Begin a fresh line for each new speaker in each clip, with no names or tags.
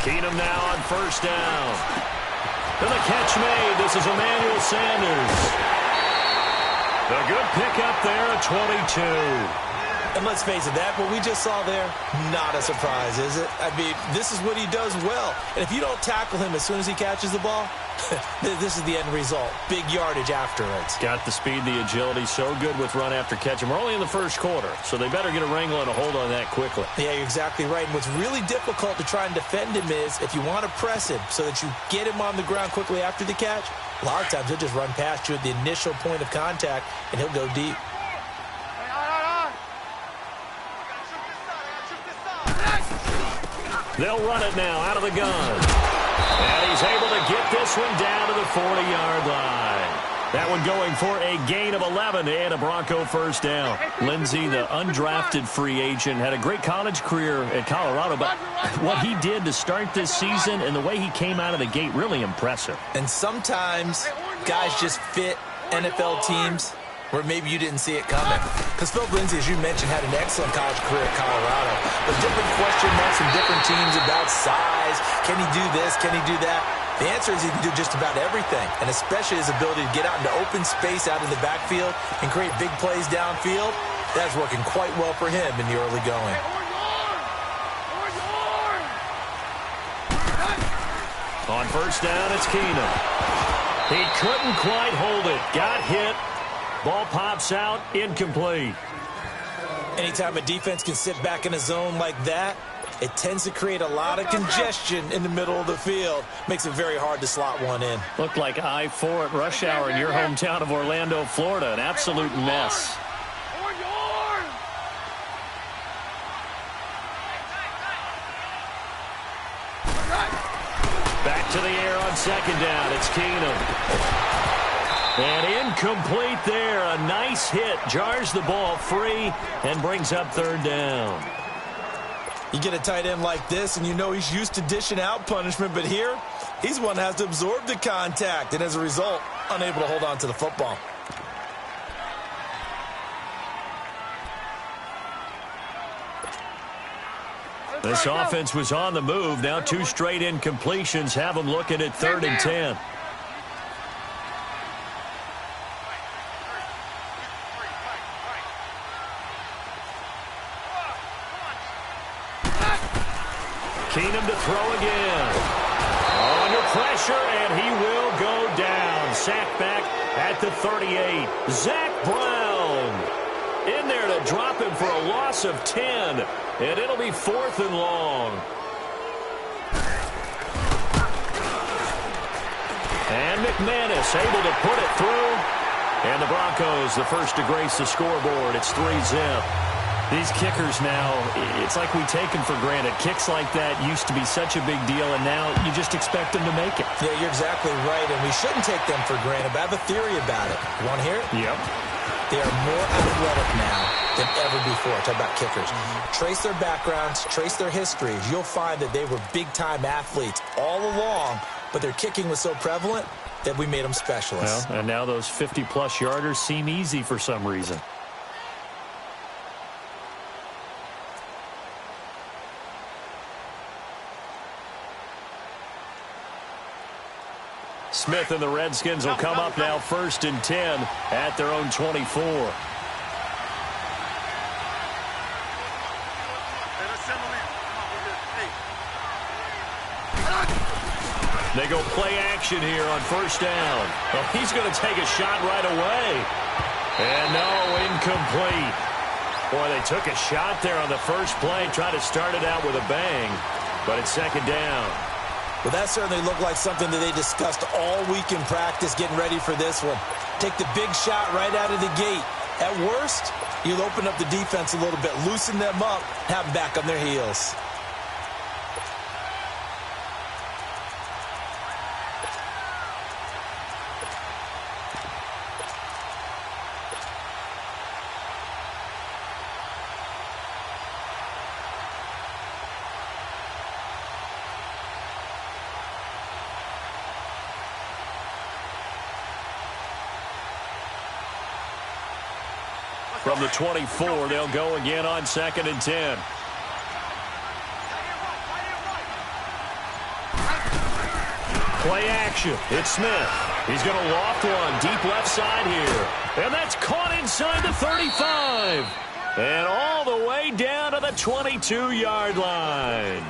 Keenum now on first down. And the catch made. This is Emmanuel Sanders. A good pickup there at 22.
And let's face it, what we just saw there, not a surprise, is it? I mean, this is what he does well. And if you don't tackle him as soon as he catches the ball, this is the end result. Big yardage afterwards.
Got the speed, the agility, so good with run after catch. And we're only in the first quarter, so they better get a wrangle and a hold on that quickly.
Yeah, you're exactly right. And what's really difficult to try and defend him is if you want to press him so that you get him on the ground quickly after the catch, a lot of times he'll just run past you at the initial point of contact, and he'll go deep.
They'll run it now out of the gun. And he's able to get this one down to the 40-yard line. That one going for a gain of 11 and a Bronco first down. Lindsey, the undrafted free agent, had a great college career at Colorado, but what he did to start this season and the way he came out of the gate, really impressive.
And sometimes guys just fit NFL teams where maybe you didn't see it coming. Because Phil Lindsey, as you mentioned, had an excellent college career at Colorado. But different question marks from different teams about size. Can he do this? Can he do that? The answer is he can do just about everything, and especially his ability to get out into open space out in the backfield and create big plays downfield. That's working quite well for him in the early going.
On first down, it's Keenum. He couldn't quite hold it. Got hit. Ball pops out, incomplete.
Anytime a defense can sit back in a zone like that, it tends to create a lot of congestion in the middle of the field. Makes it very hard to slot one in.
Looked like I-4 at rush hour in your hometown of Orlando, Florida. An absolute mess. Back to the air on second down. It's Keenum. And incomplete there. A nice hit. Jars the ball free and brings up third down.
You get a tight end like this, and you know he's used to dishing out punishment, but here, he's one that has to absorb the contact, and as a result, unable to hold on to the football.
This offense was on the move. Now two straight incompletions have them looking at 3rd and 10. Keenum to throw again. Under pressure, and he will go down. Sacked back at the 38. Zach Brown in there to drop him for a loss of 10. And it'll be 4th and long. And McManus able to put it through. And the Broncos, the first to grace the scoreboard. It's 3-zip. These kickers now, it's like we take them for granted. Kicks like that used to be such a big deal, and now you just expect them to make it.
Yeah, you're exactly right, and we shouldn't take them for granted. But I have a theory about it. You want to hear it?
Yep.
They are more athletic now than ever before. Talk about kickers. Trace their backgrounds, trace their histories. You'll find that they were big-time athletes all along, but their kicking was so prevalent that we made them specialists.
Well, and now those 50-plus yarders seem easy for some reason. Smith and the Redskins will come up now 1st and 10 at their own 24. They go play action here on first down. Well, he's going to take a shot right away. And no, incomplete. Boy, they took a shot there on the first play, tried to start it out with a bang, but it's 2nd down.
Well, that certainly looked like something that they discussed all week in practice getting ready for this one. Take the big shot right out of the gate. At worst, you'll open up the defense a little bit, loosen them up, have them back on their heels.
From the 24, they'll go again on 2nd and 10. Play action. It's Smith. He's going to loft one deep left side here. And that's caught inside the 35. And all the way down to the 22-yard line.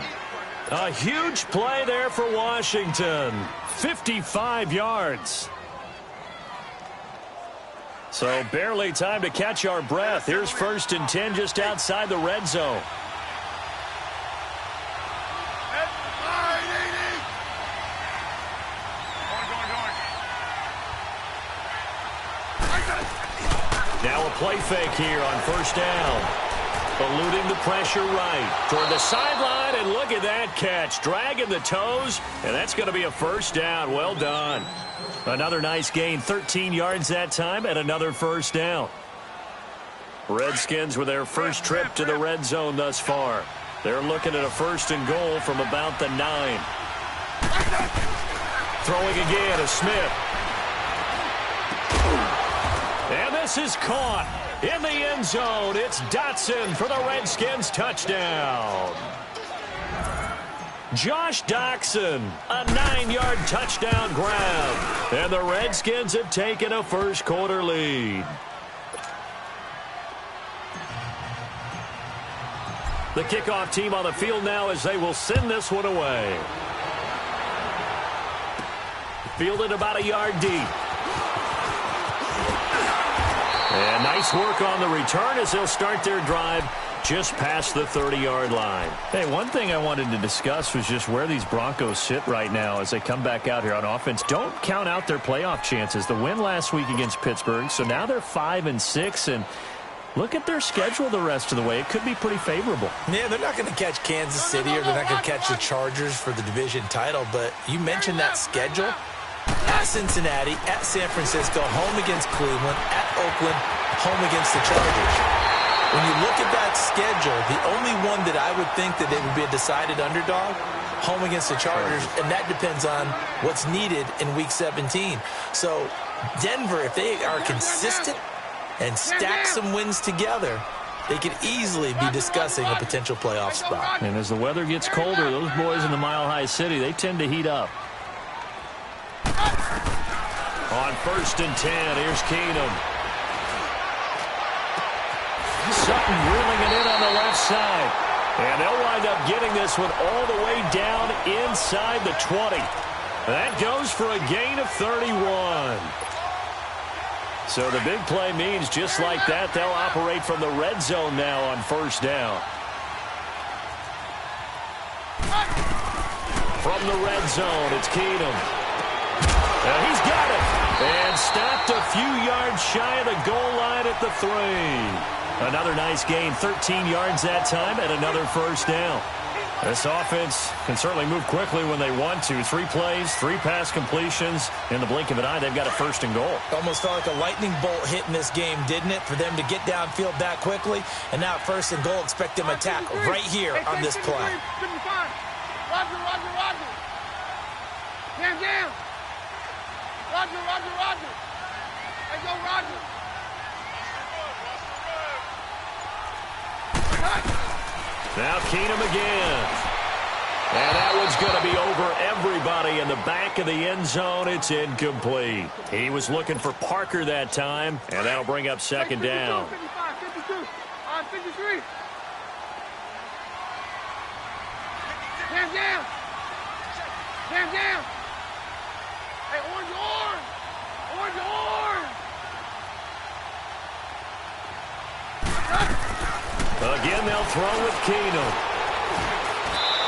A huge play there for Washington. 55 yards. So barely time to catch our breath. Here's 1st and 10 just outside the red zone. Now a play fake here on 1st down. Eluding the pressure right toward the sideline, and look at that catch. Dragging the toes, and that's going to be a 1st down. Well done. Another nice gain, 13 yards that time, and another 1st down. Redskins with their first trip to the red zone thus far. They're looking at a 1st and goal from about the 9. Throwing again is Smith. And this is caught in the end zone. It's Dotson for the Redskins touchdown. Josh Doctson, a 9-yard touchdown grab. And the Redskins have taken a first-quarter lead. The kickoff team on the field now as they will send this one away. Fielded about a yard deep. And nice work on the return as they'll start their drive just past the 30-yard line. Hey, one thing I wanted to discuss was just where these Broncos sit right now as they come back out here on offense. Don't count out their playoff chances. The win last week against Pittsburgh, so now they're 5-6, and look at their schedule the rest of the way. It could be pretty favorable.
Yeah, they're not going to catch Kansas City or they're not going to catch the Chargers for the division title, but you mentioned that schedule. At Cincinnati, at San Francisco, home against Cleveland, at Oakland, home against the Chargers. When you look at that schedule, the only one that I would think that it would be a decided underdog, home against the Chargers, and that depends on what's needed in Week 17. So Denver, if they are consistent and stack some wins together, they could easily be discussing a potential playoff spot.
And as the weather gets colder, those boys in the Mile High City, they tend to heat up. On 1st and 10, here's Keenum. Sutton reeling it in on the left side. And they'll wind up getting this one all the way down inside the 20. That goes for a gain of 31. So the big play means just like that, they'll operate from the red zone now on 1st down. From the red zone, it's Keenum. And he's got it. And stopped a few yards shy of the goal line at the 3. Another nice gain, 13 yards that time, and another 1st down. This offense can certainly move quickly when they want to. 3 plays, 3 pass completions. In the blink of an eye, they've got a 1st and goal.
Almost felt like a lightning bolt hit in this game, didn't it? For them to get downfield that quickly. And now 1st and goal, expect them to attack right here on this play.
Roger. Down. Roger. Hey, go, Roger.
Now Keenum again. And that one's going to be over everybody in the back of the end zone. It's incomplete. He was looking for Parker that time, and that'll bring up 2nd down.
55, 52. 53. Down. Hey, orange.
Again, they'll throw with Keenum.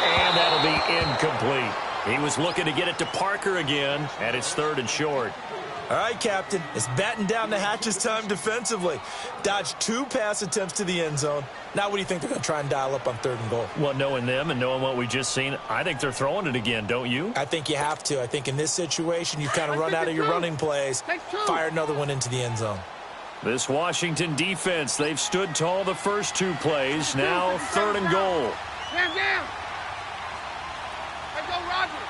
And that'll be incomplete. He was looking to get it to Parker again, and it's 3rd and short.
All right, Captain. It's batten down the hatches time defensively. Dodged 2 pass attempts to the end zone. Now what do you think they're going to try and dial up on 3rd and goal?
Well, knowing them and knowing what we just seen, I think they're throwing it again, don't you?
I think you have to. I think in this situation, you kind of run out of your running plays, fire another one into the end zone.
This Washington defense, they've stood tall the first 2 plays. Now 3rd and goal.
Down. Hey, go, Roger.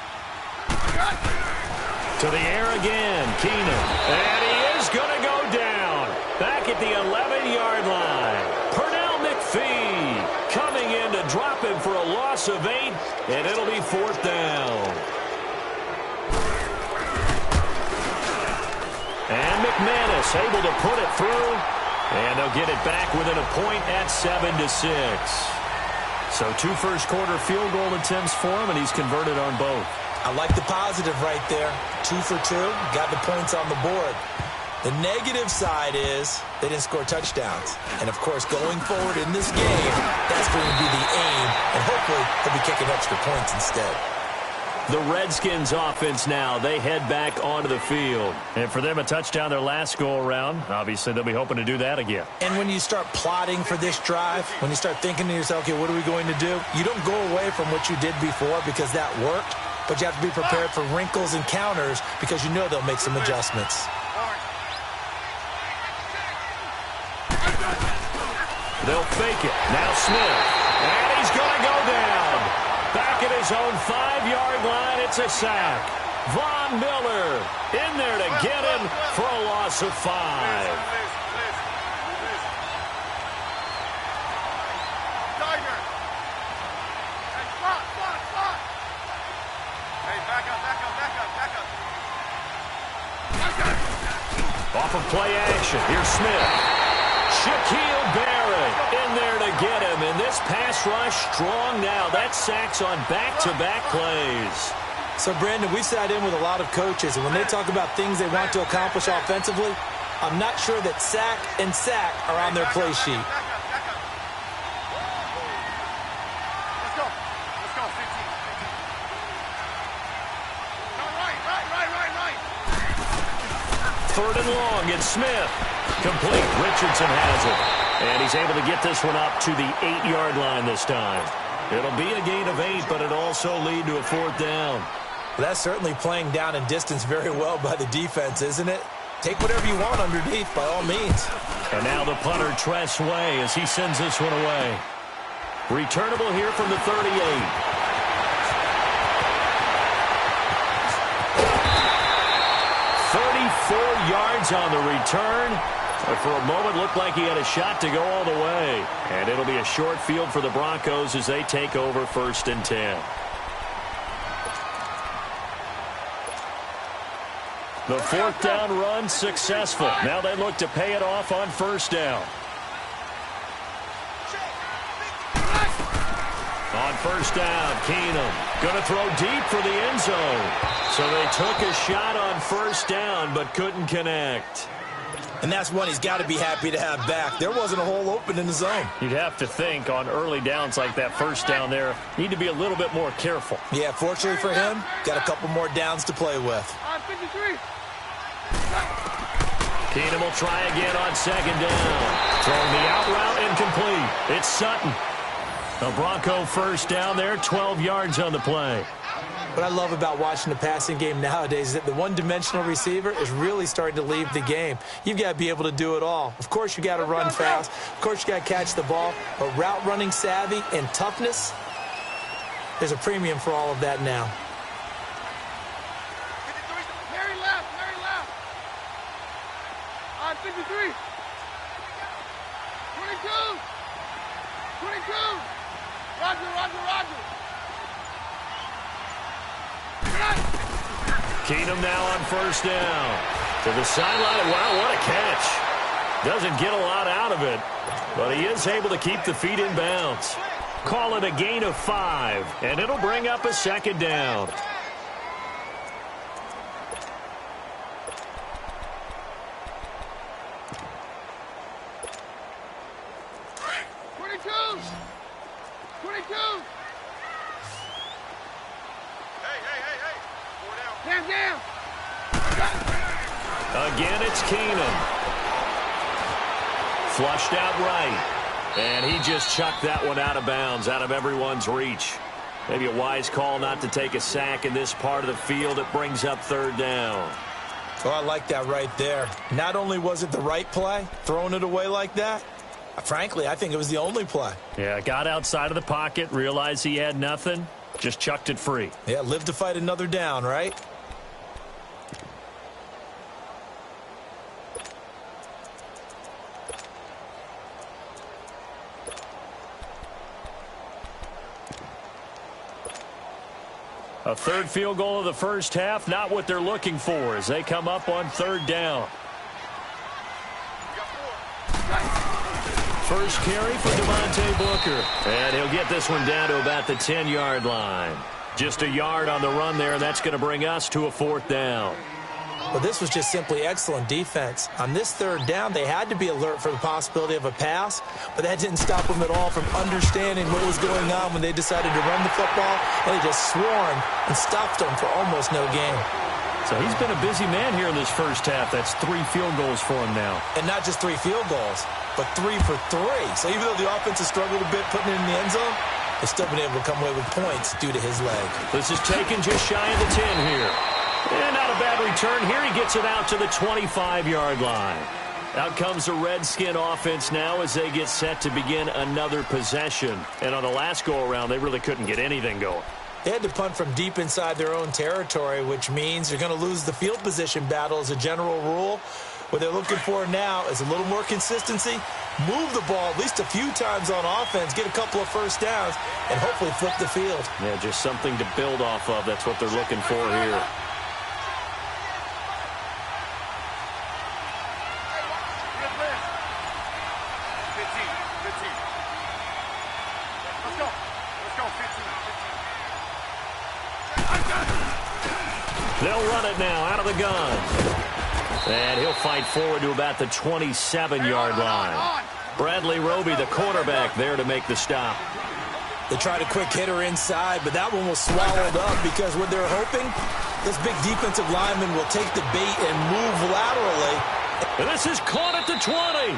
To the air again, Keenum. And he is going to go down. Back at the 11-yard loss of 8, and it'll be 4th down. And McManus able to put it through, and they'll get it back within a point at 7-6. So 2 first-quarter field goal attempts for him, and he's converted on both.
I like the positive right there. 2 for 2, got the points on the board. The negative side is they didn't score touchdowns. And, of course, going forward in this game, that's going to be the aim, and hopefully he'll be kicking extra points instead.
The Redskins offense now, they head back onto the field. And for them, a touchdown their last go-around. Obviously, they'll be hoping to do that again.
And when you start plotting for this drive, when you start thinking to yourself, okay, what are we going to do? You don't go away from what you did before because that worked, but you have to be prepared for wrinkles and counters because you know they'll make some adjustments.
They'll fake it. Now Smith. And he's going to go down. Back at his own 5-yard line, it's a sack. Von Miller in there to get him for a loss of 5. Off of play action, here's Smith. Shaquille Barrett in there to get him, and this pass rush strong now. That sacks on back-to-back plays.
So, Brandon, we've sat in with a lot of coaches, and when they talk about things they want to accomplish offensively, I'm not sure that sack and sack are on their play sheet.
Third and long, it's Smith. Complete. Richardson has it. And he's able to get this one up to the 8-yard line this time. It'll be a gain of 8, but it'll also lead to a 4th down.
Well, that's certainly playing down in distance very well by the defense, isn't it? Take whatever you want underneath, by all means.
And now the punter, Tress Way, as he sends this one away. Returnable here from the 38. 34 yards on the return. But for a moment, looked like he had a shot to go all the way. And it'll be a short field for the Broncos as they take over 1st and 10. The 4th down run successful. Now they look to pay it off on 1st down. On 1st down, Keenum going to throw deep for the end zone. So they took a shot on 1st down but couldn't connect.
And that's one he's got to be happy to have back. There wasn't a hole open in the zone.
You'd have to think on early downs like that 1st down there, need to be a little bit more careful.
Yeah, fortunately for him, got a couple more downs to play with.
Keenum will try again on 2nd down. Throwing the out route incomplete. It's Sutton. A Bronco 1st down there, 12 yards on the play.
What I love about watching the passing game nowadays is that the one-dimensional receiver is really starting to leave the game. You've got to be able to do it all. Of course, you got to run fast. Of course, you got to catch the ball. But route running savvy and toughness, there's a premium for all of that now.
Very left. On 53. 22. Roger.
Keenum now on 1st down. To the sideline. Wow, what a catch. Doesn't get a lot out of it, but he is able to keep the feet in bounds. Call it a gain of 5, and it'll bring up a 2nd down. Again, it's Keenum. Flushed out right. And he just chucked that one out of bounds, out of everyone's reach. Maybe a wise call not to take a sack in this part of the field. It brings up 3rd down.
Oh, I like that right there. Not only was it the right play, throwing it away like that, frankly, I think it was the only play.
Yeah, got outside of the pocket, realized he had nothing, just chucked it free.
Yeah, live to fight another down, right?
A third field goal of the first half, not what they're looking for as they come up on third down. First carry for Devontae Booker. And he'll get this one down to about the 10-yard line. Just a yard on the run there, and that's going to bring us to a fourth down.
Well, this was just simply excellent defense. On this third down, they had to be alert for the possibility of a pass, but that didn't stop them at all from understanding what was going on when they decided to run the football, and they just swarmed and stopped them for almost no gain.
So he's been a busy man here in this first half. That's 3 field goals for him now.
And not just 3 field goals, but 3 for 3. So even though the offense has struggled a bit putting it in the end zone, they've still been able to come away with points due to his leg.
This is taken just shy of the 10 here. And not a bad return here. He gets it out to the 25-yard line. Out comes the Redskin offense now as they get set to begin another possession. And on the last go-around, they really couldn't get anything going.
They had to punt from deep inside their own territory, which means they're going to lose the field position battle as a general rule. What they're looking for now is a little more consistency, move the ball at least a few times on offense, get a couple of first downs, and hopefully flip the field.
Yeah, just something to build off of. That's what they're looking for here. They'll run it now out of the gun. And he'll fight forward to about the 27-yard line. Bradley Roby, the quarterback, there to make the stop.
They tried a quick hitter inside, but that one was swallowed up because what they're hoping, this big defensive lineman will take the bait and move laterally.
And this is caught at the 20.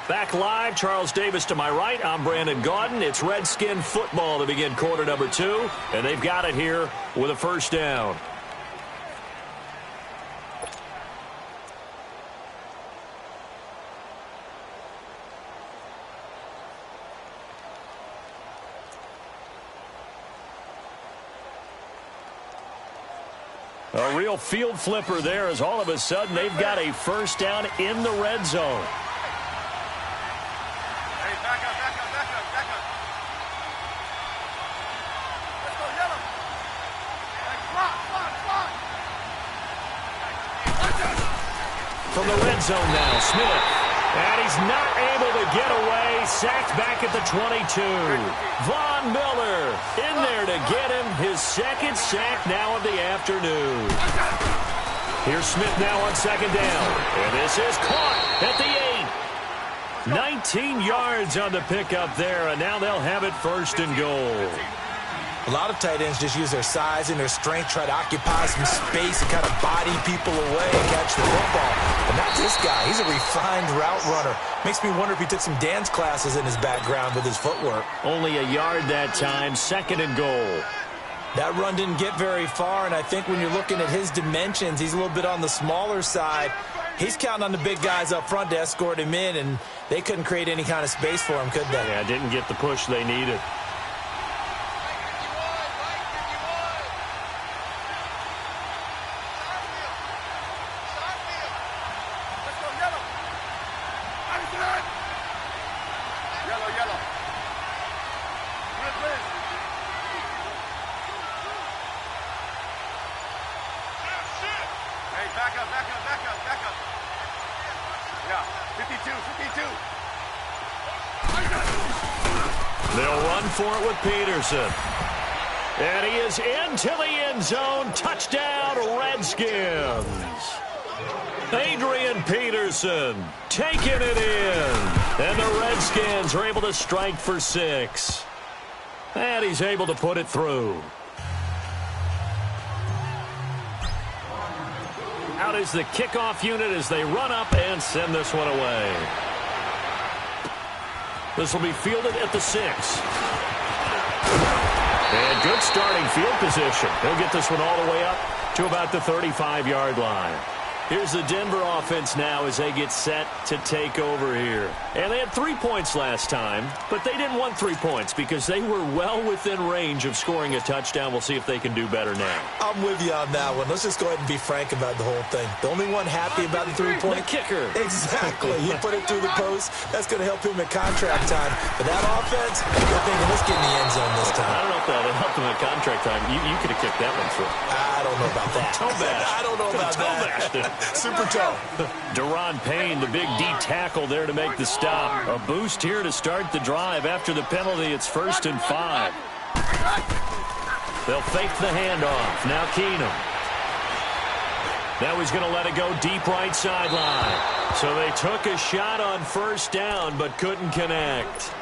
Back live, Charles Davis to my right. I'm Brandon Gaudin. It's Redskin football to begin quarter number 2. And they've got it here with a first down. A real field flipper there as all of a sudden they've got a first down in the red zone.
Hey, back up, back up, back up, back up. Let's go, yellow. Hey, block.
From the red zone now, Smith. And he's not able to get away. Sacked back at the 22. Von Miller in there to get him his second sack now of the afternoon. Here's Smith now on second down. And this is caught at the 8. 19 yards on the pickup there, and now they'll have it first and goal.
A lot of tight ends just use their size and their strength, try to occupy some space and kind of body people away and catch the football. But not this guy. He's a refined route runner. Makes me wonder if he took some dance classes in his background with his footwork.
Only a yard that time, second and goal.
That run didn't get very far, and I think when you're looking at his dimensions, he's a little bit on the smaller side. He's counting on the big guys up front to escort him in, and they couldn't create any kind of space for him, could they?
Yeah, didn't get the push they needed. They'll run for it with Peterson. And he is into the end zone. Touchdown, Redskins. Adrian Peterson taking it in. And the Redskins are able to strike for 6. And he's able to put it through. Out is the kickoff unit as they run up and send this one away. This will be fielded at the 6. And good starting field position. He'll get this one all the way up to about the 35-yard line. Here's the Denver offense now as they get set to take over here. And they had 3 points last time, but they didn't want 3 points because they were well within range of scoring a touchdown. We'll see if they can do better now.
I'm with you on that one. Let's just go ahead and be frank about the whole thing. The only one happy about the three-point
kicker.
Exactly. He put it through the post. That's going to help him at contract time. But that offense, they're thinking, let's get in the end zone this time.
I don't know if that helped him at contract time. You could have kicked that one through.
I don't know about that.
Toe bash.
I don't know about that. Super toe.
Deron Payne, the big D tackle there to make the stop. A boost here to start the drive. After the penalty, it's 1st and 5. They'll fake the handoff. Now Keenum. Now he's going to let it go deep right sideline. So they took a shot on 1st down, but couldn't connect.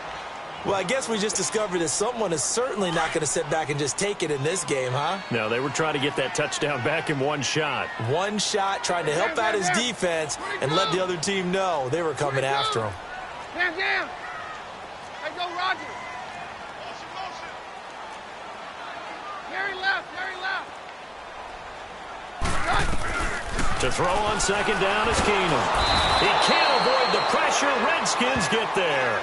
Well, I guess we just discovered that someone is certainly not going to sit back and just take it in this game, huh?
No, they were trying to get that touchdown back in one shot.
One shot, trying to help out his defense and let the other team know they were coming after him.
Down. Hey, go, Roger. Gary left.
To throw on 2nd down is Keenum. He can't avoid the pressure. Redskins get there.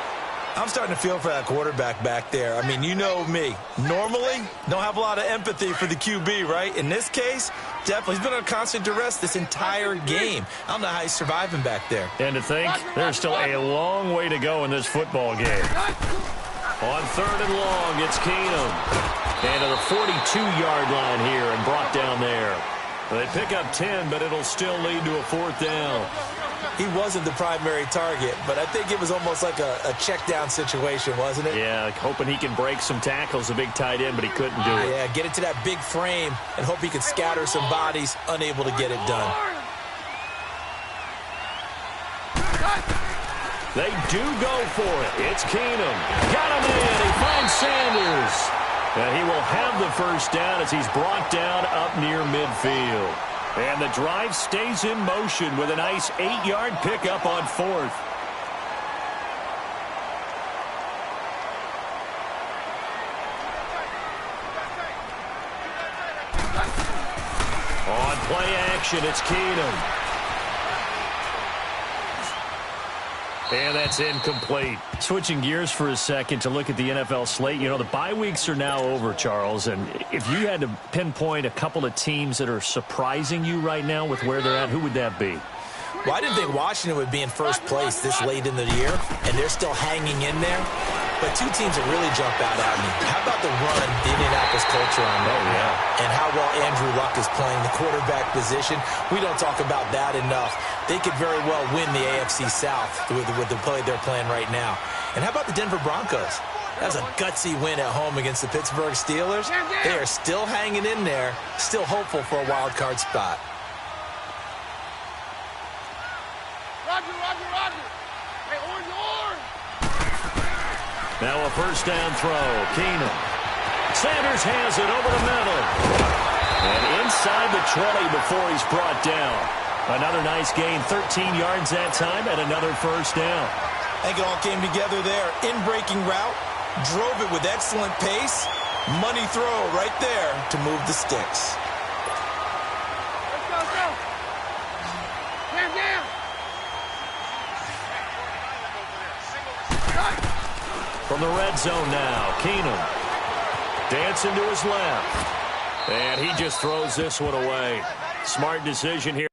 I'm starting to feel for that quarterback back there. I mean, you know me. Normally, don't have a lot of empathy for the QB, right? In this case, definitely. He's been under constant duress this entire game. I don't know how he's surviving back there.
And to think, there's still a long way to go in this football game. On 3rd and long, it's Keenum. And to the 42-yard line here and brought down there. They pick up 10, but it'll still lead to a 4th down.
He wasn't the primary target, but I think it was almost like a check down situation, wasn't it?
Yeah, hoping he can break some tackles, a big tight end, but he couldn't do it.
Yeah, get it to that big frame and hope he can scatter some bodies, unable to get it done.
They do go for it. It's Keenum. Got him in. He finds Sanders. And he will have the 1st down as he's brought down up near midfield. And the drive stays in motion with a nice 8-yard pickup on 4th. On play action, it's Keenum. And that's incomplete. Switching gears for a second to look at the NFL slate. You know, the bye weeks are now over, Charles. And if you had to pinpoint a couple of teams that are surprising you right now with where they're at, who would that be?
Well, I didn't think Washington would be in 1st place this late in the year, and they're still hanging in there. But 2 teams that really jump out at me. How about the run the Indianapolis culture on that?
Oh, yeah.
And how well Andrew Luck is playing the quarterback position. We don't talk about that enough. They could very well win the AFC South with the play they're playing right now. And how about the Denver Broncos? That's a gutsy win at home against the Pittsburgh Steelers. They are still hanging in there, still hopeful for a wild card spot.
Roger. Hey, orange.
Now a 1st down throw. Keenum. Sanders has it over the middle. And inside the 20 before he's brought down. Another nice gain, 13 yards that time, and another 1st down.
I think it all came together there. In-breaking route, drove it with excellent pace. Money throw right there to move the sticks.
Let's go. Down.
From the red zone now, Keenum. Dancing to his left. And he just throws this one away. Smart decision here.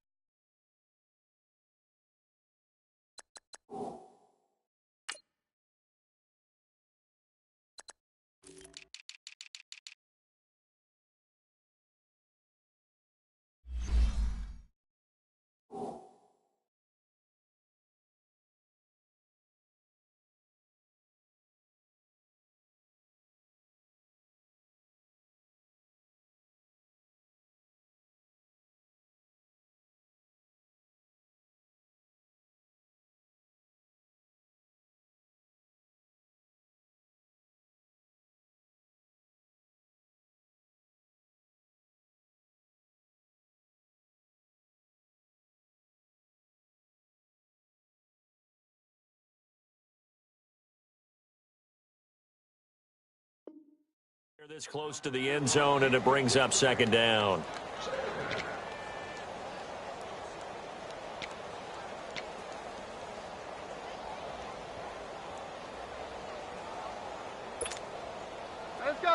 This close to the end zone, and it brings up 2nd down.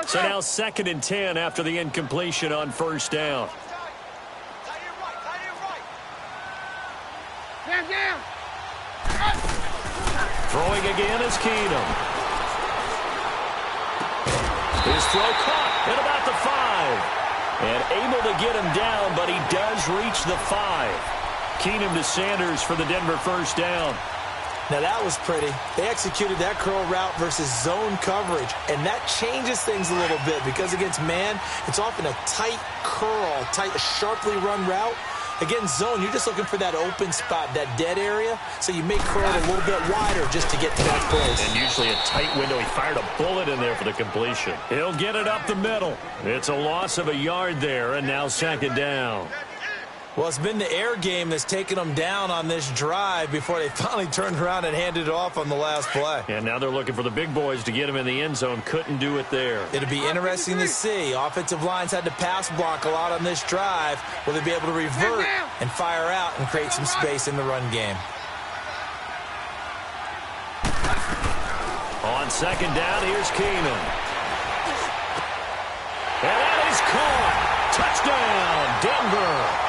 So now 2nd and 10 after the incompletion on first down. Throwing again is Keenum. His throw caught at about the 5. And able to get him down, but he does reach the 5. Keenum to Sanders for the Denver first down.
Now that was pretty. They executed that curl route versus zone coverage, and that changes things a little bit because against man, it's often a tight curl, sharply run route. Against zone, you're just looking for that open spot, that dead area, so you may curl it a little bit wider just to get to that place.
And usually a tight window. He fired a bullet in there for the completion. He'll get it up the middle. It's a loss of a yard there, and now 2nd down.
Well, it's been the air game that's taken them down on this drive before they finally turned around and handed it off on the last play.
And now they're looking for the big boys to get him in the end zone. Couldn't do it there.
It'll be interesting to see. Offensive lines had to pass block a lot on this drive. Will they be able to revert and fire out and create some space in the run game?
On 2nd down, here's Keenum. And that is caught. Touchdown, Denver.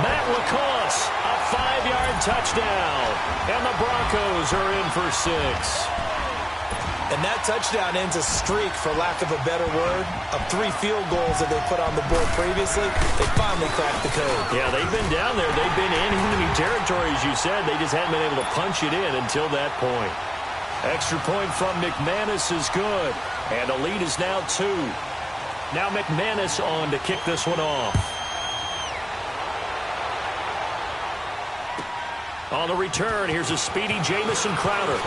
Matt LaCosse, a 5-yard touchdown. And the Broncos are in for 6.
And that touchdown ends a streak, for lack of a better word, of 3 field goals that they put on the board previously. They finally cracked the code.
Yeah, they've been down there. They've been in enemy territory, as you said. They just hadn't been able to punch it in until that point. Extra point from McManus is good. And the lead is now 2. Now McManus on to kick this one off. On the return, here's a speedy Jamison Crowder.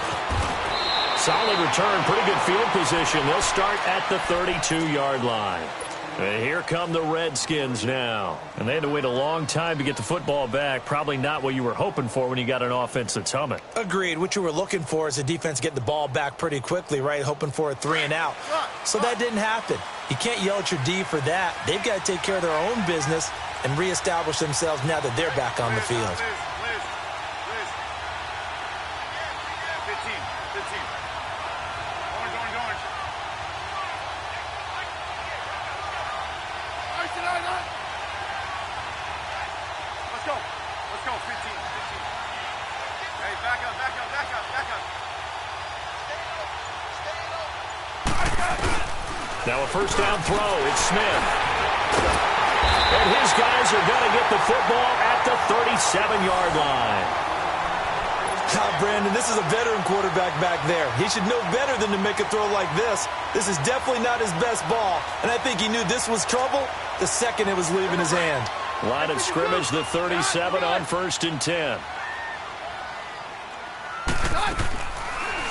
Solid return, pretty good field position. They'll start at the 32-yard line. And here come the Redskins now. And they had to wait a long time to get the football back. Probably not what you were hoping for when you got an offense that's humming.
Agreed. What you were looking for is the defense getting the ball back pretty quickly, right? Hoping for a 3-and-out. So that didn't happen. You can't yell at your D for that. They've got to take care of their own business and reestablish themselves now that they're back on the field.
Now a first down throw. It's Smith. And his guys are going to get the football at the 37-yard line.
Brandon, this is a veteran quarterback back there. He should know better than to make a throw like this. This is definitely not his best ball. And I think he knew this was trouble the second it was leaving his hand.
Line of scrimmage, the 37 on 1st and 10.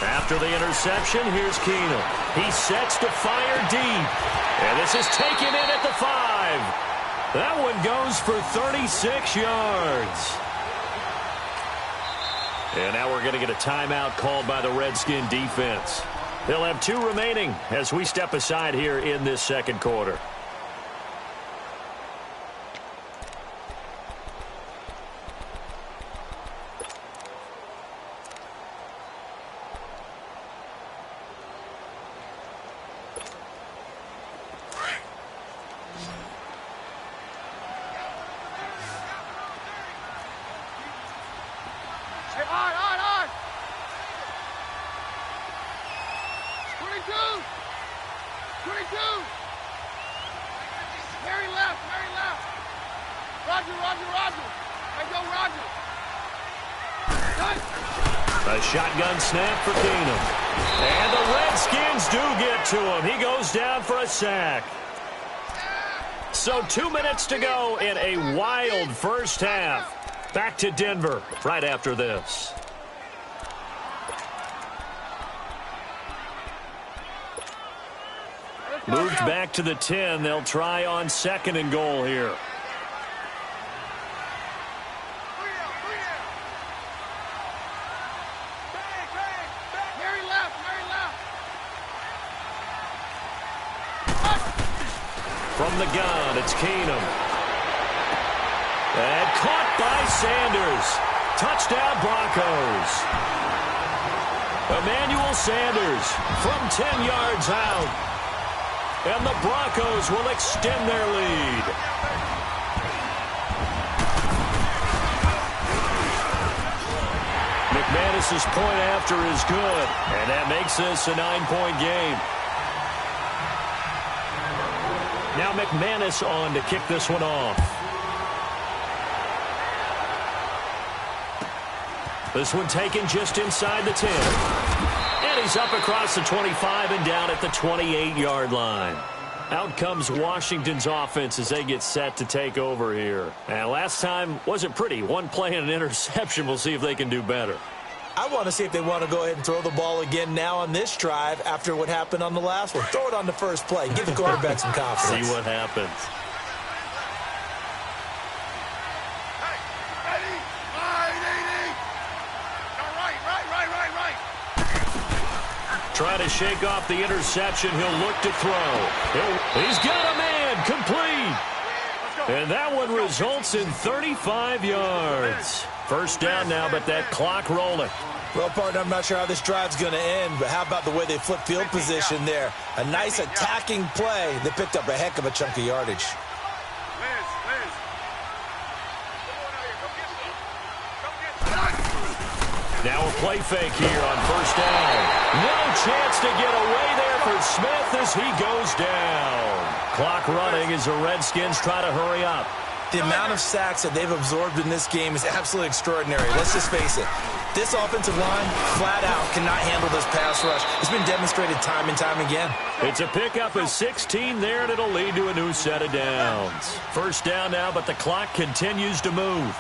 After the interception, here's Keenum. He sets to fire deep. And this is taken in at the 5. That one goes for 36 yards. And now we're going to get a timeout called by the Redskin defense. They'll have 2 remaining as we step aside here in this 2nd quarter. A shotgun snap for Keenum. And the Redskins do get to him. He goes down for a sack. So 2 minutes to go in a wild first half. Back to Denver right after this. Moved back to the 10. They'll try on 2nd and goal here. From the gun, it's Keenum. And caught by Sanders. Touchdown, Broncos. Emmanuel Sanders from 10 yards out. And the Broncos will extend their lead. McManus's point after is good, and that makes this a 9-point game. Now McManus on to kick this one off. This one taken just inside the 10. And he's up across the 25 and down at the 28-yard line. Out comes Washington's offense as they get set to take over here. And last time wasn't pretty. One play and an interception. We'll see if they can do better.
I want to see if they want to go ahead and throw the ball again now on this drive after what happened on the last one. Throw it on the first play. Give the quarterback some confidence.
See what happens. Try to shake off the interception. He'll look to throw. He's got a man. Complete. And that one results in 35 yards. First down now, but that clock rolling.
Well, partner, I'm not sure how this drive's going to end, but how about the way they flip field position there? A nice attacking play. They picked up a heck of a chunk of yardage.
Now a play fake here on first down. No chance to get away there for Smith as he goes down. Clock running as the Redskins try to hurry up.
The amount of sacks that they've absorbed in this game is absolutely extraordinary. Let's just face it. This offensive line, flat out, cannot handle this pass rush. It's been demonstrated time and time again.
It's a pickup of 16 there, and it'll lead to a new set of downs. First down now, but the clock continues to move.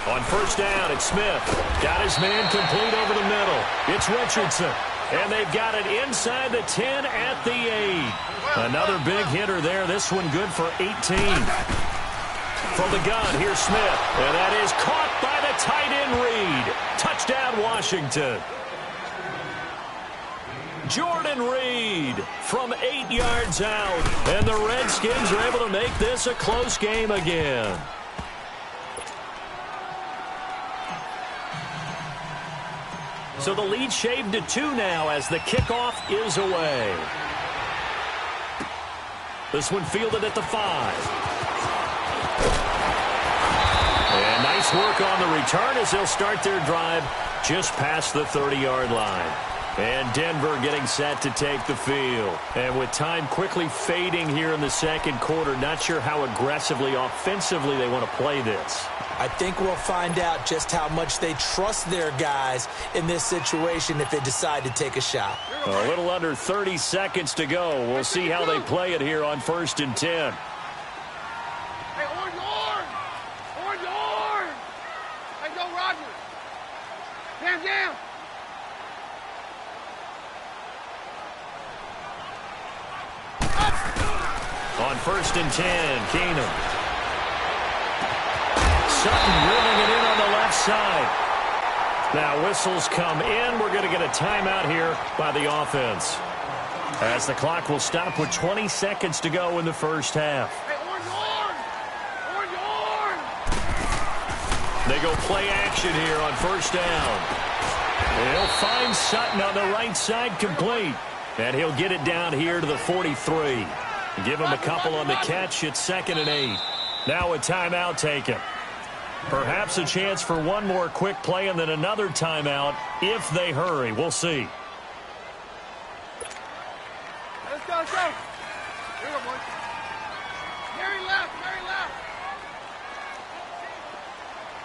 On first down, it's Smith. Got his man complete over the middle. It's Richardson. And they've got it inside the 10 at the 8. Another big hitter there. This one good for 18. From the gun, here's Smith. And that is caught by the tight end Reed. Touchdown, Washington. Jordan Reed from 8 yards out. And the Redskins are able to make this a close game again. So the lead shaved to 2 now as the kickoff is away. This one fielded at the 5. And nice work on the return as they'll start their drive just past the 30-yard line. And Denver getting set to take the field. And with time quickly fading here in the second quarter, not sure how aggressively, offensively they want to play this.
I think we'll find out just how much they trust their guys in this situation if they decide to take a shot.
A little under 30 seconds to go. We'll see how they play it here on 1st and 10.
Hey, orange arm! Orange arm! Hey, go Rogers! Hands down!
On 1st and 10, Keenum. Sutton reeling it in on the left side. Now whistles come in. We're going to get a timeout here by the offense. As the clock will stop with 20 seconds to go in the first half.
Hey, orange arm! Orange arm!
They go play action here on first down. He'll find Sutton on the right side complete. And he'll get it down here to the 43. Give him a couple on the catch. It's 2nd and 8. Now a timeout taken. Perhaps a chance for one more quick play and then another timeout if they hurry. We'll see.
Let's go, let's go. Here we go, boys. Very left, very left.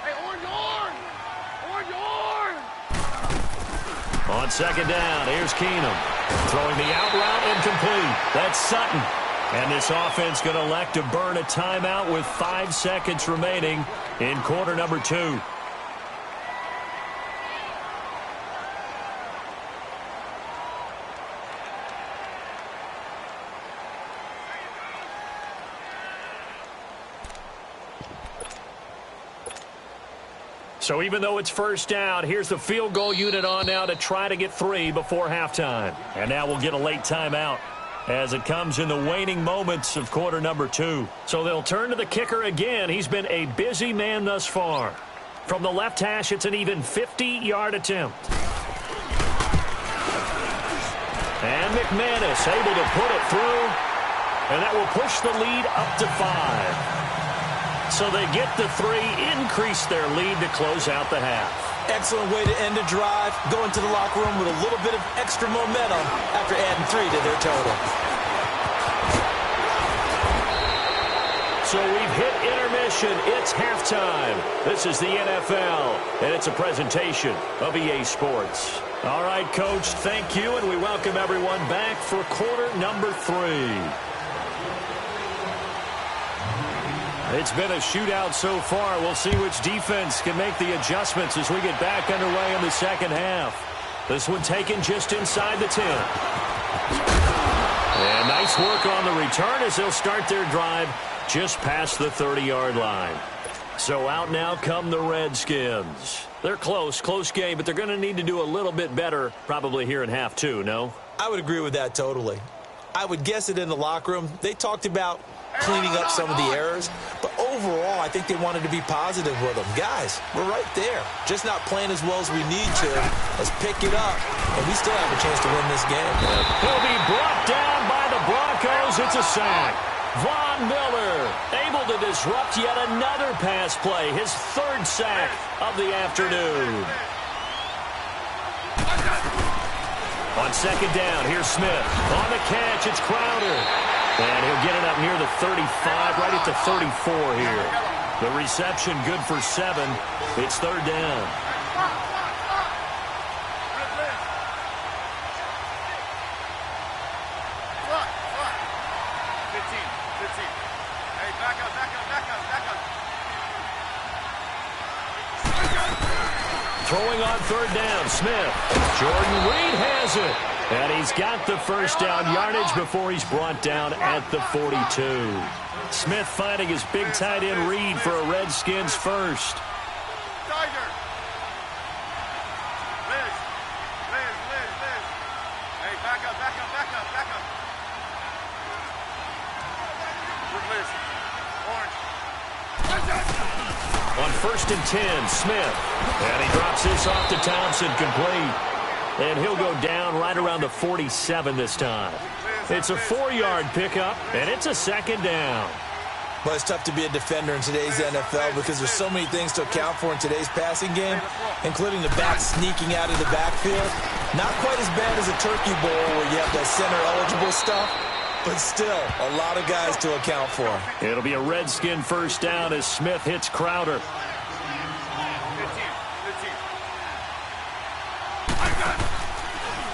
Hey, orange arm! Orange arm!
On 2nd down, here's Keenum. Throwing the out route incomplete. That's Sutton. And this offense going to elect to burn a timeout with 5 seconds remaining in quarter number 2. So even though it's first down, here's the field goal unit on now to try to get 3 before halftime. And now we'll get a late timeout as it comes in the waning moments of quarter number 2. So they'll turn to the kicker again. He's been a busy man thus far. From the left hash, it's an even 50-yard attempt. And McManus able to put it through, and that will push the lead up to 5. So they get the 3, increase their lead to close out the half.
Excellent way to end a drive, go into the locker room with a little bit of extra momentum after adding 3 to their total.
So we've hit intermission. It's halftime. This is the NFL, and it's a presentation of EA Sports. All right, Coach, thank you, and we welcome everyone back for quarter number 3. It's been a shootout so far. We'll see which defense can make the adjustments as we get back underway in the second half. This one taken just inside the 10. And nice work on the return as they'll start their drive just past the 30-yard line. So out now come the Redskins. They're close game, but they're going to need to do a little bit better probably here in half 2, no?
I would agree with that totally. I would guess it in the locker room. They talked about cleaning up some of the errors, but overall, I think they wanted to be positive with them. Guys, we're right there. Just not playing as well as we need to. Let's pick it up, and we still have a chance to win this game.
He'll be brought down by the Broncos. It's a sack. Von Miller able to disrupt yet another pass play. His 3rd sack of the afternoon. On second down, here's Smith. On the catch, it's Crowder. And he'll get it up near the 35, right at the 34 here. The reception good for 7. It's 3rd down. Throwing on 3rd down, Smith. Jordan Reed has it. And he's got the first down yardage before he's brought down at the 42. Smith finding his big tight end Reed for a Redskins first.
Tiger. Liz. Hey, back up. With Liz. Orange.
On 1st and 10, Smith. And he drops this off to Thompson, complete. And he'll go down right around the 47 this time. It's a 4-yard pickup, and it's a 2nd down.
Well, it's tough to be a defender in today's NFL because there's so many things to account for in today's passing game, including the back sneaking out of the backfield. Not quite as bad as a turkey bowl where you have that center-eligible stuff, but still a lot of guys to account for.
It'll be a Redskin first down as Smith hits Crowder.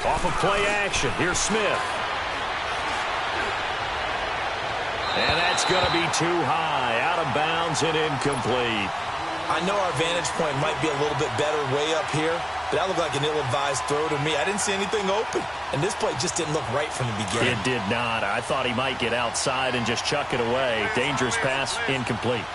Off of play action. Here's Smith. And that's going to be too high. Out of bounds and incomplete.
I know our vantage point might be a little bit better way up here, but that looked like an ill-advised throw to me. I didn't see anything open. And this play just didn't look right from the beginning.
It did not. I thought he might get outside and just chuck it away. Dangerous pass, incomplete.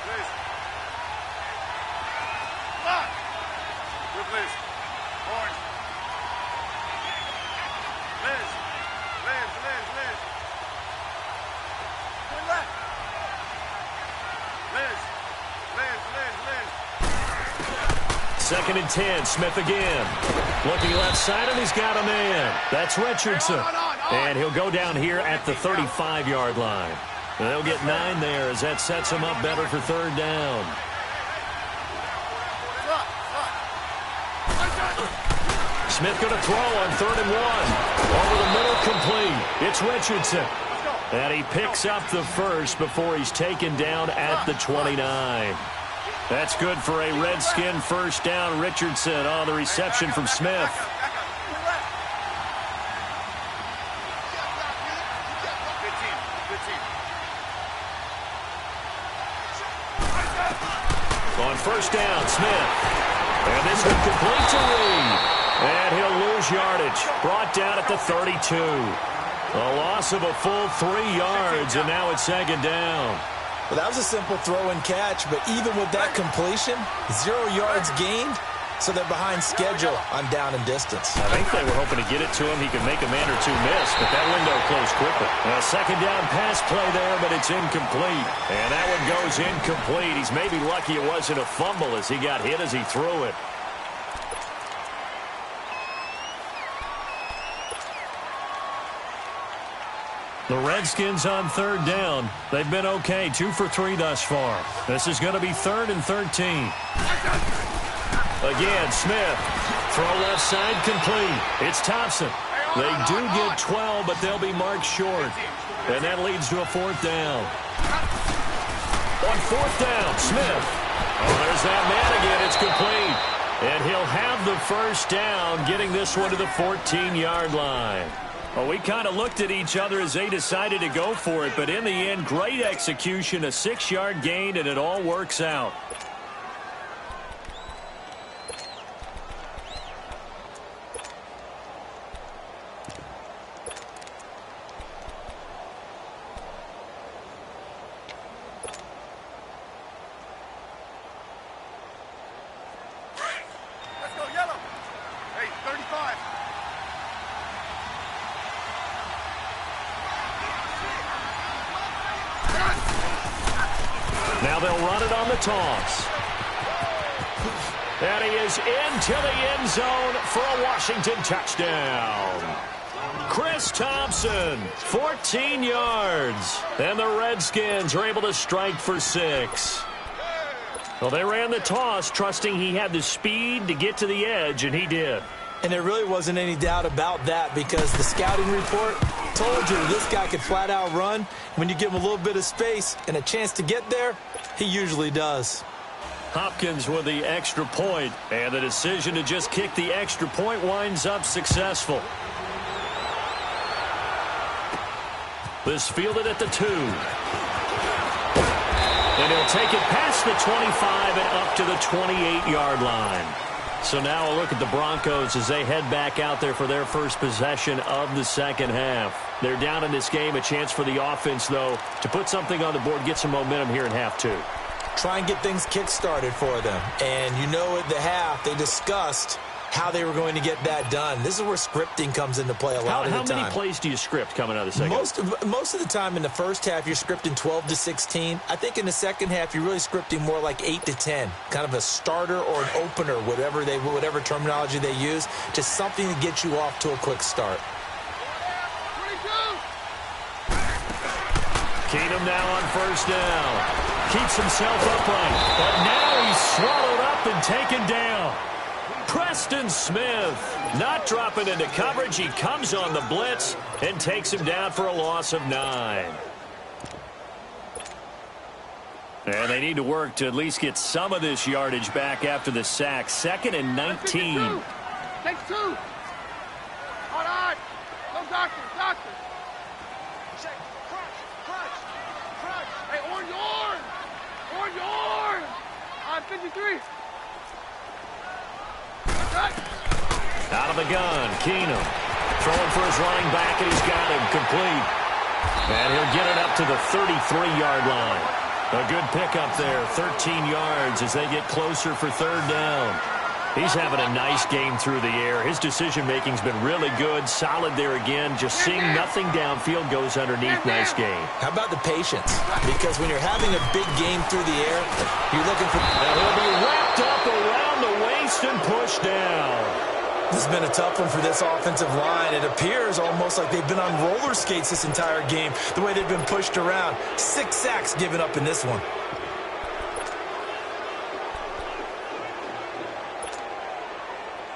Second and 10, Smith again. Looking left side, and he's got a man. That's Richardson. And he'll go down here at the 35-yard line. They'll get 9 there as that sets him up better for 3rd down. Smith going to throw on 3rd and 1. Over the middle, complete. It's Richardson. And he picks up the first before he's taken down at the 29. That's good for a Redskin first down. Richardson on the reception from Smith. On first down, Smith. And this one complete to Reed. And he'll lose yardage. Brought down at the 32. A loss of a full 3 yards, and now it's 2nd down.
Well, that was a simple throw and catch, but even with that completion, 0 yards gained, so they're behind schedule on down and distance.
I think they were hoping to get it to him. He could make a man or two miss, but that window closed quickly. A second down pass play there, but it's incomplete. And that one goes incomplete. He's maybe lucky it wasn't a fumble as he got hit as he threw it. The Redskins on third down. They've been okay, 2 for 3 thus far. This is going to be 3rd and 13. Again, Smith. Throw left side complete. It's Thompson. They do get 12, but they'll be marked short. And that leads to a 4th down. On 4th down, Smith. Oh, there's that man again. It's complete. And he'll have the first down, getting this one to the 14-yard line. Well, we kind of looked at each other as they decided to go for it, but in the end, great execution, a 6-yard gain, and it all works out.
Let's go, yellow. Hey, 35.
Now they'll run it on the toss. And he is into the end zone for a Washington touchdown. Chris Thompson, 14 yards. And the Redskins are able to strike for 6. Well, they ran the toss, trusting he had the speed to get to the edge, and he did.
And there really wasn't any doubt about that because the scouting report told you this guy could flat out run. When you give him a little bit of space and a chance to get there, he usually does.
Hopkins with the extra point, and the decision to just kick the extra point winds up successful. This fielded at the 2. And he'll take it past the 25 and up to the 28-yard line. So now a look at the Broncos as they head back out there for their first possession of the second half. They're down in this game. A chance for the offense, though, to put something on the board, get some momentum here in half 2.
Try and get things kick-started for them. And you know at the half, they discussed how they were going to get that done. This is where scripting comes into play a lot of the time.
How many plays do you script coming out of the second?
Most of the time in the first half, you're scripting 12 to 16. I think in the second half, you're really scripting more like 8 to 10. Kind of a starter or an opener, whatever terminology they use. Just something to get you off to a quick start.
Keenum now on first down. Keeps himself upright. But now he's swallowed up and taken down. Preston Smith not dropping into coverage. He comes on the blitz and takes him down for a loss of 9. And they need to work to at least get some of this yardage back after the sack. 2nd and 19.
Take 2. Hold on. No doctor. Hey, orange. On 53.
Out of the gun, Keenum. Throwing for his running back, and he's got him complete. And he'll get it up to the 33-yard line. A good pickup there, 13 yards as they get closer for 3rd down. He's having a nice game through the air. His decision-making's been really good, solid there again. Just seeing nothing downfield goes underneath. Nice game.
How about the patience? Because when you're having a big game through the air, you're looking for...
Now he'll be wrapped up around the waist and pushed down.
This has been a tough one for this offensive line. It appears almost like they've been on roller skates this entire game, the way they've been pushed around. 6 sacks given up in this one.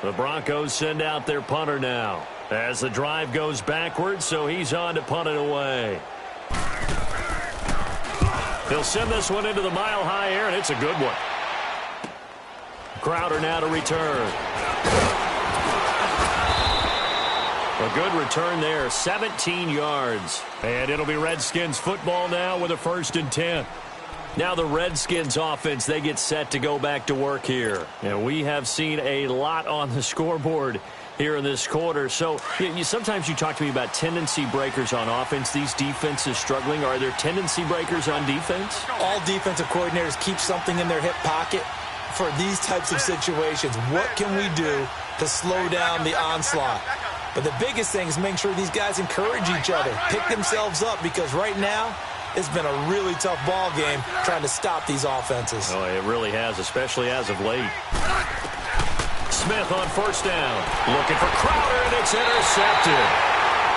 The Broncos send out their punter now as the drive goes backwards, so he's on to punt it away. He'll send this one into the mile-high air, and it's a good one. Crowder now to return. A good return there, 17 yards. And it'll be Redskins football now with a 1st and 10. Now the Redskins offense, they get set to go back to work here. And we have seen a lot on the scoreboard here in this quarter. So sometimes you talk to me about tendency breakers on offense. These defenses struggling. Are there tendency breakers on defense?
All defensive coordinators keep something in their hip pocket for these types of situations. What can we do to slow down the onslaught? But the biggest thing is making sure these guys encourage each other, pick themselves up, because right now it's been a really tough ball game trying to stop these offenses.
Oh, it really has, especially as of late. Smith on first down. Looking for Crowder, and it's intercepted.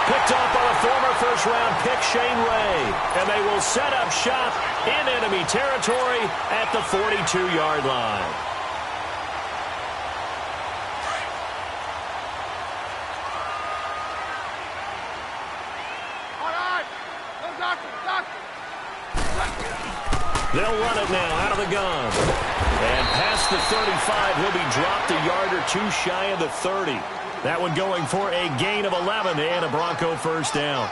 Picked off by a former first-round pick, Shane Ray. And they will set up shop in enemy territory at the 42-yard line. They'll run it now out of the gun. And past the 35, he'll be dropped a yard or two shy of the 30. That one going for a gain of 11 and a Bronco first down.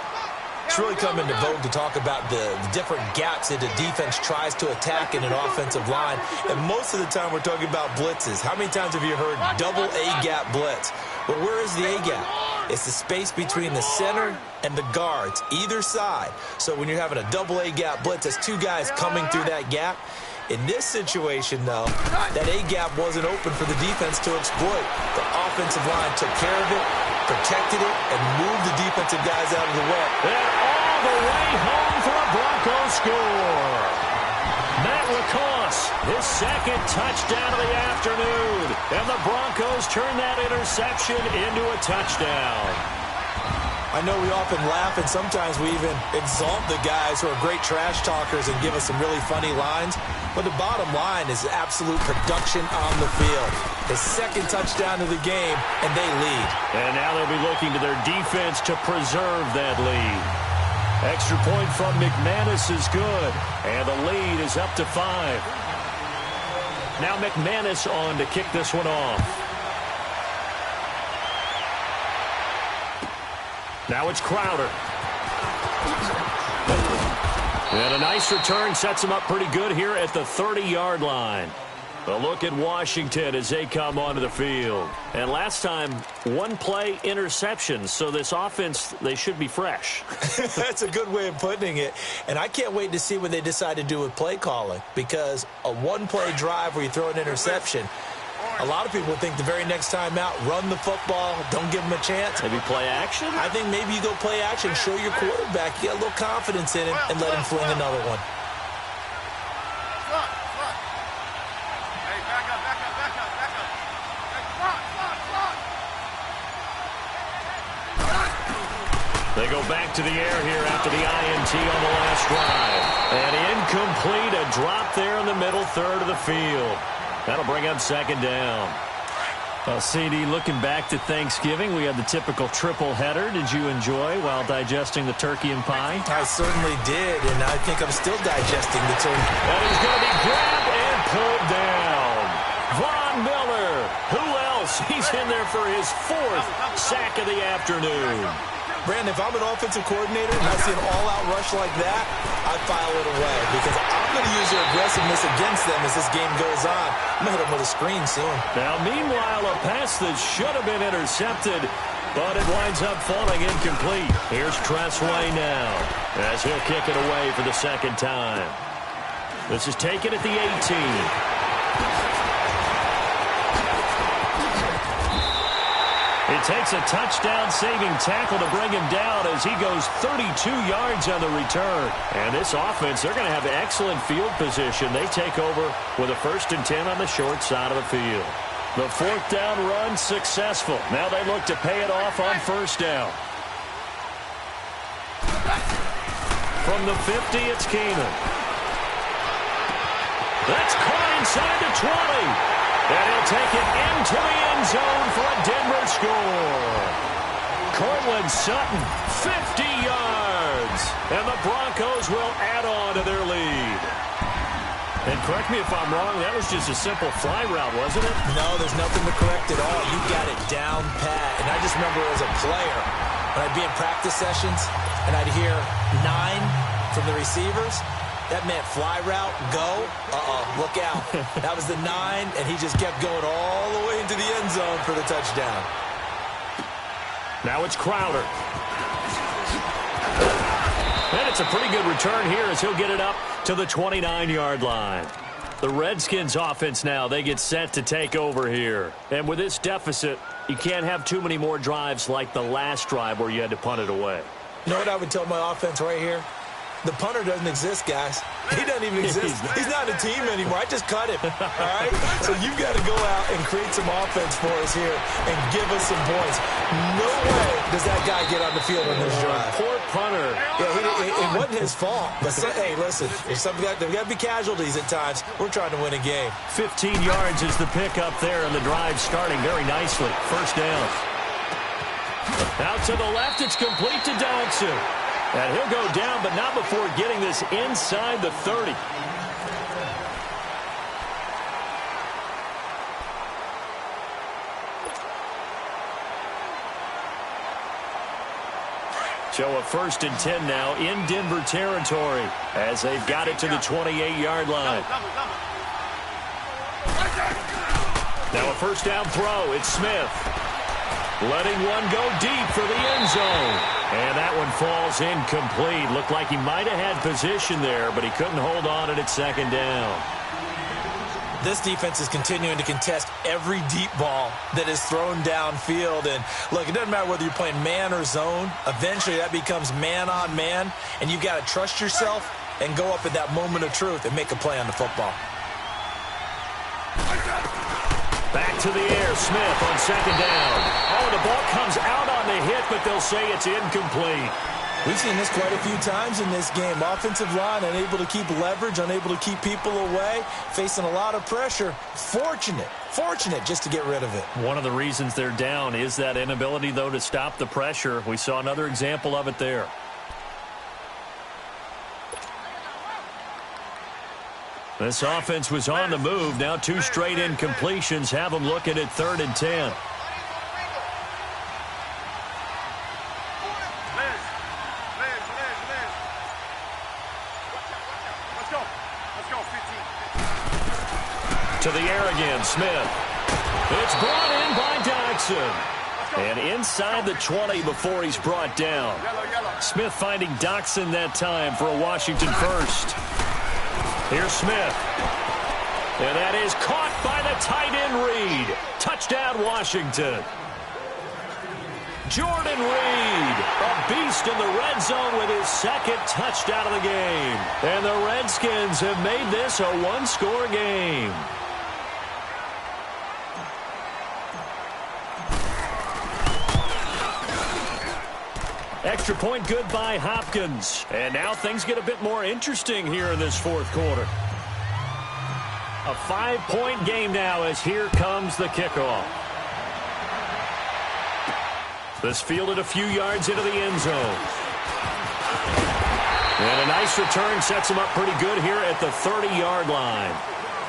It's really come into vogue to talk about the different gaps that a defense tries to attack in an offensive line. And most of the time we're talking about blitzes. How many times have you heard double A-gap blitz? Well, where is the A-gap? It's the space between the center and the guards, either side. So when you're having a double A-gap blitz, there's two guys coming through that gap. In this situation, though, that A-gap wasn't open for the defense to exploit. The offensive line took care of it, protected it, and moved the defensive guys out of the way.
And all the way home for a Bronco score. Matt LaCosse, his second touchdown of the afternoon. And the Broncos turn that interception into a touchdown.
I know we often laugh, and sometimes we even exalt the guys who are great trash talkers and give us some really funny lines. But the bottom line is absolute production on the field. His second touchdown of the game, and they lead.
And now they'll be looking to their defense to preserve that lead. Extra point from McManus is good, and the lead is up to 5. Now McManus on to kick this one off. Now it's Crowder. And a nice return sets him up pretty good here at the 30-yard line. A look at Washington as they come onto the field. And last time, one play interception. So this offense, they should be fresh.
That's a good way of putting it. And I can't wait to see what they decide to do with play calling. Because a one-play drive where you throw an interception, a lot of people think the very next time out, run the football, don't give them a chance.
Maybe play action?
I think maybe you go play action, show your quarterback you got a little confidence in him, and let him fling another one.
Hey, back up. Hey,
They go back to the air here after the INT on the last drive. And incomplete, a drop there in the middle third of the field. That'll bring up second down. Well, CD, looking back to Thanksgiving, we had the typical triple header. Did you enjoy while digesting the turkey and pie?
I certainly did, and I think I'm still digesting the turkey.
And he's going to be grabbed and pulled down. Von Miller, who else? He's in there for his 4th sack of the afternoon.
Brandon, if I'm an offensive coordinator and I see an all-out rush like that, I file it away because I'm going to use their aggressiveness against them as this game goes on. I'm going to hit them with a screen soon.
Now, meanwhile, a pass that should have been intercepted, but it winds up falling incomplete. Here's Tressway now as he'll kick it away for the second time. This is taken at the 18. It takes a touchdown-saving tackle to bring him down as he goes 32 yards on the return. And this offense, they're going to have excellent field position. They take over with a 1st and 10 on the short side of the field. The 4th down run successful. Now they look to pay it off on 1st down. From the 50, it's Keenan. That's caught inside the 20. And he'll take it into the end zone for a Denver score. Cortland Sutton, 50 yards. And the Broncos will add on to their lead. And correct me if I'm wrong, that was just a simple fly route, wasn't it?
No, there's nothing to correct at all. You got it down pat. And I just remember as a player, when I'd be in practice sessions, and I'd hear 9 from the receivers, that meant fly route, go, look out. That was the 9, and he just kept going all the way into the end zone for the touchdown.
Now it's Crowder. And it's a pretty good return here as he'll get it up to the 29-yard line. The Redskins offense now, they get set to take over here. And with this deficit, you can't have too many more drives like the last drive where you had to punt it away.
You know what I would tell my offense right here? The punter doesn't exist, guys. He doesn't even exist. He's not a team anymore. I just cut him, all right? So you've got to go out and create some offense for us here and give us some points. No way does that guy get on the field on this drive.
Poor punter.
Yeah, it wasn't his fault. But, hey, listen, there's got to be casualties at times. We're trying to win a game.
15 yards is the pickup there, and the drive starting very nicely. First down. Out to the left, it's complete to Dodson. And he'll go down, but not before getting this inside the 30. So a 1st and 10 now in Denver territory as they've got it to the 28-yard line. Now a first down throw. It's Smith. Letting one go deep for the end zone. And that one falls incomplete. Looked like he might have had position there, but he couldn't hold on at second down.
This defense is continuing to contest every deep ball that is thrown downfield. And, look, it doesn't matter whether you're playing man or zone. Eventually, that becomes man-on-man, and you've got to trust yourself and go up at that moment of truth and make a play on the football.
Back to the air, Smith on second down. Oh, the ball comes out on the hit, but they'll say it's incomplete.
We've seen this quite a few times in this game. Offensive line unable to keep leverage, unable to keep people away, facing a lot of pressure. Fortunate just to get rid of it.
One of the reasons they're down is that inability, though, to stop the pressure. We saw another example of it there. This offense was on the move. Now 2 straight incompletions have them looking at 3rd and 10. To the air again, Smith. It's brought in by Dodson. And inside the 20 before he's brought down. Smith finding Dodson that time for a Washington first. Here's Smith. And that is caught by the tight end Reed. Touchdown, Washington. Jordan Reed, a beast in the red zone with his 2nd touchdown of the game. And the Redskins have made this a 1-score game. Extra point good by Hopkins. And now things get a bit more interesting here in this 4th quarter. A 5-point game now as here comes the kickoff. This fielded a few yards into the end zone. And a nice return sets him up pretty good here at the 30-yard line.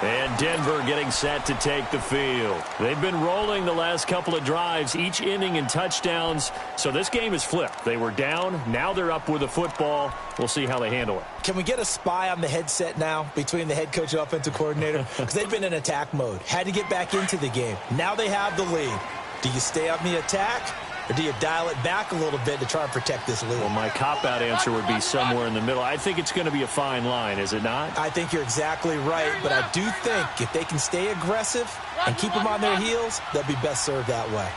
And Denver getting set to take the field. They've been rolling the last couple of drives, each ending in touchdowns. So this game is flipped. They were down. Now they're up with the football. We'll see how they handle it.
Can we get a spy on the headset now between the head coach and offensive coordinator? Because they've been in attack mode. Had to get back into the game. Now they have the lead. Do you stay on the attack? Or do you dial it back a little bit to try and protect this lead?
Well, my cop-out answer would be somewhere in the middle. I think it's going to be a fine line, is it not?
I think you're exactly right, but I do think if they can stay aggressive and keep them on their heels, they'll be best served that way.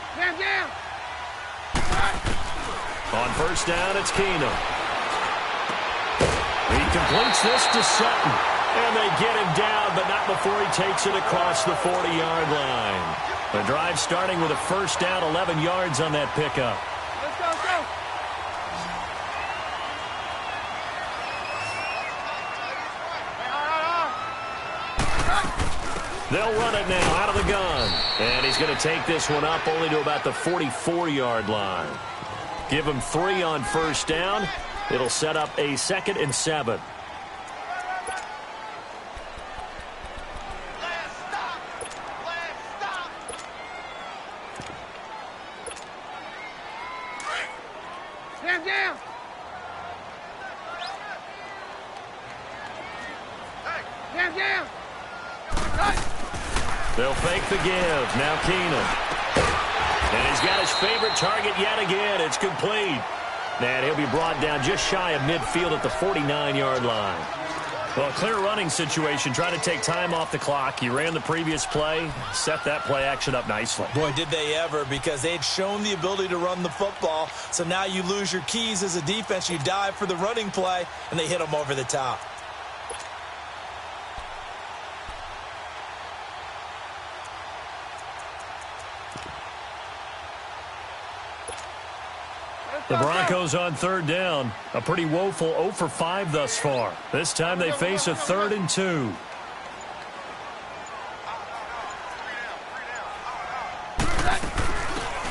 On first down, it's Keenum. He completes this to Sutton. And they get him down, but not before he takes it across the 40-yard line. The drive starting with a first down, 11 yards on that pickup.
Let's go.
They'll run it now out of the gun. And he's going to take this one up only to about the 44-yard line. Give him 3 on first down. It'll set up a 2nd and 7.
Down.
They'll fake the give. Now Keenum. And he's He's got his favorite target yet again. It's complete. And he'll be brought down just shy of midfield at the 49-yard line. Well, clear running situation. Trying to take time off the clock. He ran the previous play, set that play action up nicely.
Boy, did they ever, because they'd shown the ability to run the football. So now you lose your keys as a defense. You dive for the running play, and they hit them over the top.
The Broncos on third down. A pretty woeful 0 for 5 thus far. This time they face a 3rd and 2.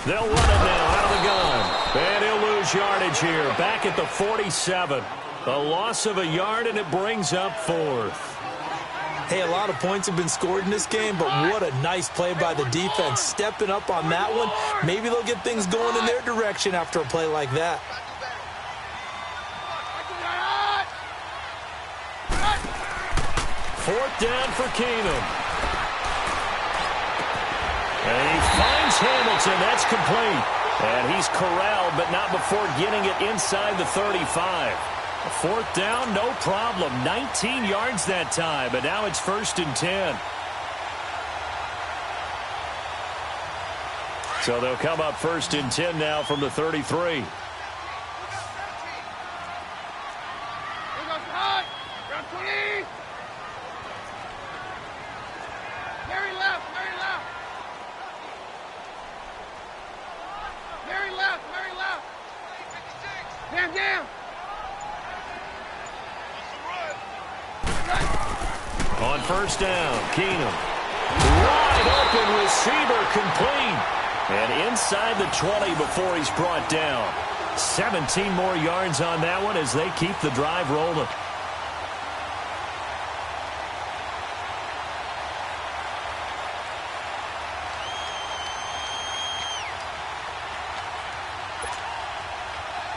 They'll run it now out of the gun. And he'll lose yardage here. Back at the 47. A loss of a yard, and it brings up 4th.
Hey, a lot of points have been scored in this game, but what a nice play by the defense. Stepping up on that one. Maybe they'll get things going in their direction after a play like that.
4th down for Keenum. And he finds Hamilton. That's complete. And he's corralled, but not before getting it inside the 35. A 4th down, no problem. 19 yards that time, but now it's 1st and 10. So they'll come up 1st and 10 now from the 33. On 1st down, Keenum. Wide open receiver, complete. And inside the 20 before he's brought down. 17 more yards on that one as they keep the drive rolling.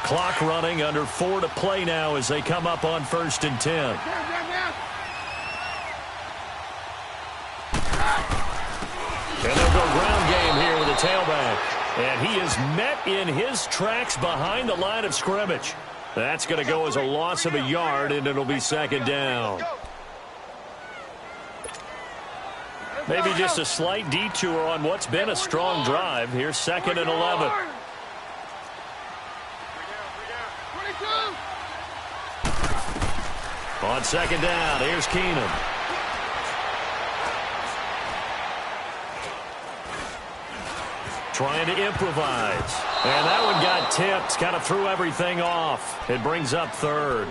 Clock running, under 4 to play now as they come up on 1st and 10. And they'll go ground game here with a tailback. And he is met in his tracks behind the line of scrimmage. That's going to go as a loss of a yard, and it'll be 2nd down. Maybe just a slight detour on what's been a strong drive. Here's 2nd and 11. On 2nd down, here's Keenum. Trying to improvise. And that one got tipped. Kind of threw everything off. It brings up 3rd.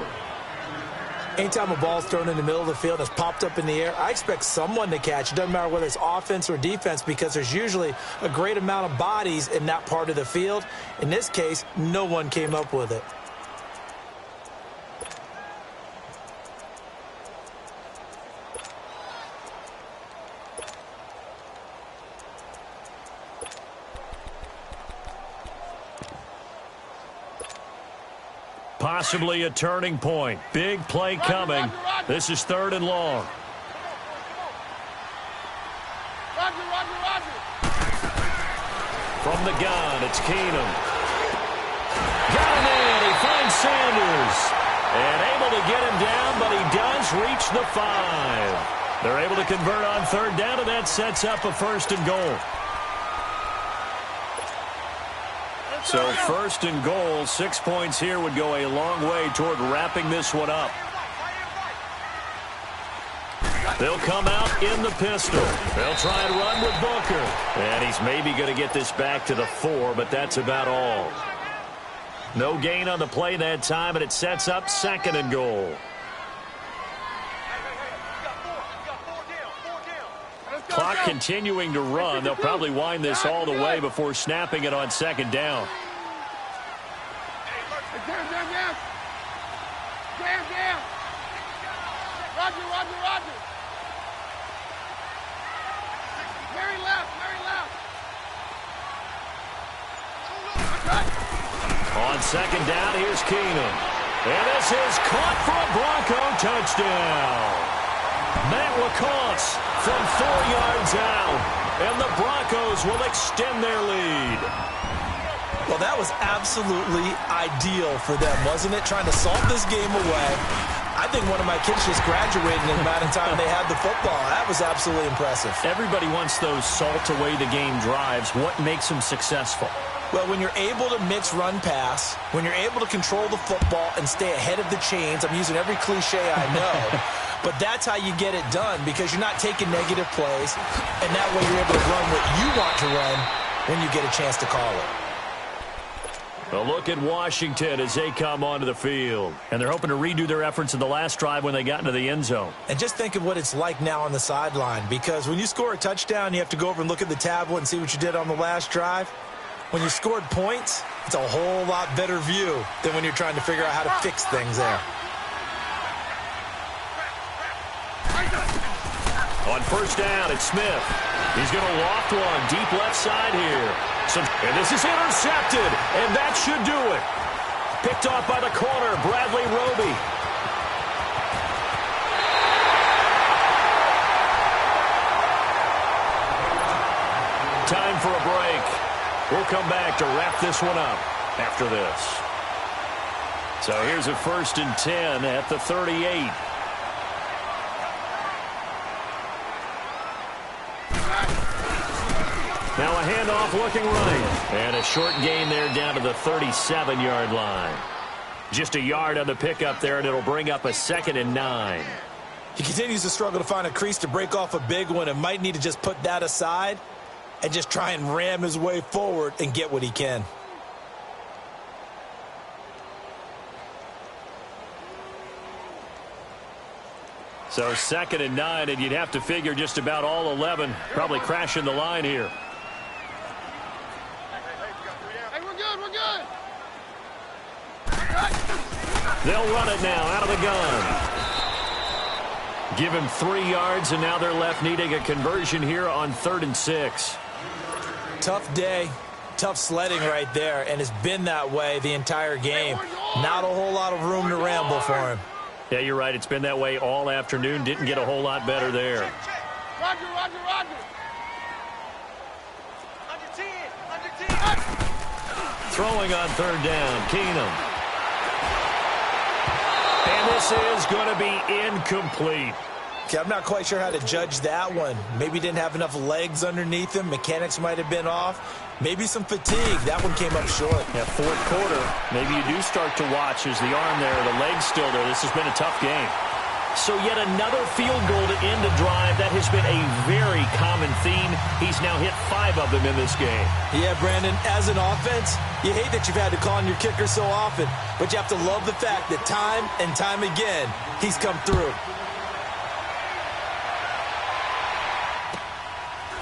Anytime a ball's thrown in the middle of the field and it's popped up in the air, I expect someone to catch. It doesn't matter whether it's offense or defense, because there's usually a great amount of bodies in that part of the field. In this case, no one came up with it.
Possibly a turning point. Big play coming. This is 3rd and long. From the gun, it's Keenum. Got him in. He finds Sanders. And able to get him down, but he does reach the 5. They're able to convert on 3rd down, and that sets up a 1st and goal. So 1st and goal, 6 points here would go a long way toward wrapping this one up. They'll come out in the pistol. They'll try and run with Booker. And he's maybe going to get this back to the 4, but that's about all. No gain on the play that time, and it sets up 2nd and goal. Clock continuing to run. They'll probably wind this all the way before snapping it on 2nd down.
Roger. Mary left.
On 2nd down, here's Keenum. And this is caught for a Bronco touchdown. Matt LaCosse from 4 yards out, and the Broncos will extend their lead.
that was absolutely ideal for them, wasn't it? Trying to solve this game away. I think one of my kids just graduated in the amount of time they had the football. That was absolutely impressive.
Everybody wants those salt-away-the-game drives. What makes them successful?
Well, when you're able to mix run-pass, when you're able to control the football and stay ahead of the chains, I'm using every cliche I know, but that's how you get it done because you're not taking negative plays, and that way you're able to run what you want to run when you get a chance to call it.
A look at Washington as they come onto the field. And they're hoping to redo their efforts in the last drive when they got into the end zone.
And just think of what it's like now on the sideline, because when you score a touchdown, you have to go over and look at the tablet and see what you did on the last drive. When you scored points, it's a whole lot better view than when you're trying to figure out how to fix things there.
On first down, it's Smith. He's going to loft one deep left side here. And this is intercepted, and that should do it. Picked off by the corner, Bradley Roby. Time for a break. We'll come back to wrap this one up after this. So here's a 1st and 10 at the 38. Now a handoff looking right. And a short gain there down to the 37-yard line. Just a yard on the pickup there, and it'll bring up a 2nd and 9.
He continues to struggle to find a crease to break off a big one and might need to just put that aside and just try and ram his way forward and get what he can.
So 2nd and 9, and you'd have to figure just about all 11 probably crashing the line here.
Hey, we're good, we're good.
They'll run it now out of the gun. Give him 3 yards, and now they're left needing a conversion here on 3rd and 6.
Tough day, tough sledding right there, and it's been that way the entire game. Not a whole lot of room to ramble for him.
Yeah, you're right. It's been that way all afternoon. Didn't get a whole lot better there.
Roger, Roger, Roger. Under 10.
Throwing on 3rd down, Keenum. And this is going to be incomplete.
Okay, I'm not quite sure how to judge that one. Maybe didn't have enough legs underneath him. Mechanics might have been off. Maybe some fatigue. That one came up short.
Yeah, 4th quarter. Maybe you do start to watch as the arm there, the leg's still there. This has been a tough game. So yet another field goal to end a drive. That has been a very common theme. He's now hit 5 of them in this game.
Yeah, Brandon, as an offense, you hate that you've had to call on your kicker so often, but you have to love the fact that time and time again, he's come through.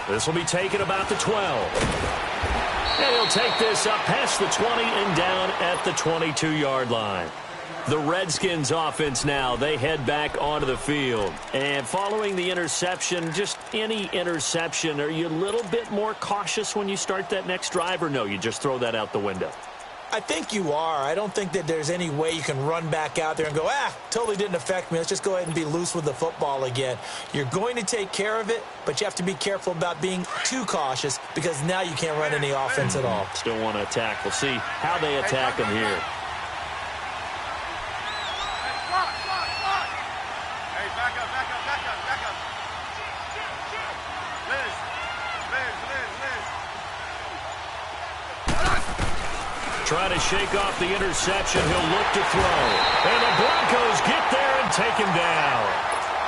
This will be taken about the 12. And he'll take this up past the 20 and down at the 22-yard line. The Redskins offense now, they head back onto the field. And following the interception, just any interception, are you a little bit more cautious when you start that next drive, or no, you just throw that out the window?
I think you are. I don't think that there's any way you can run back out there and go, totally didn't affect me. Let's just go ahead and be loose with the football again. You're going to take care of it, but you have to be careful about being too cautious because now you can't run any offense at all.
Still want to attack. We'll see how they attack them here. Trying to shake off the interception. He'll look to throw. And the Broncos get there and take him down.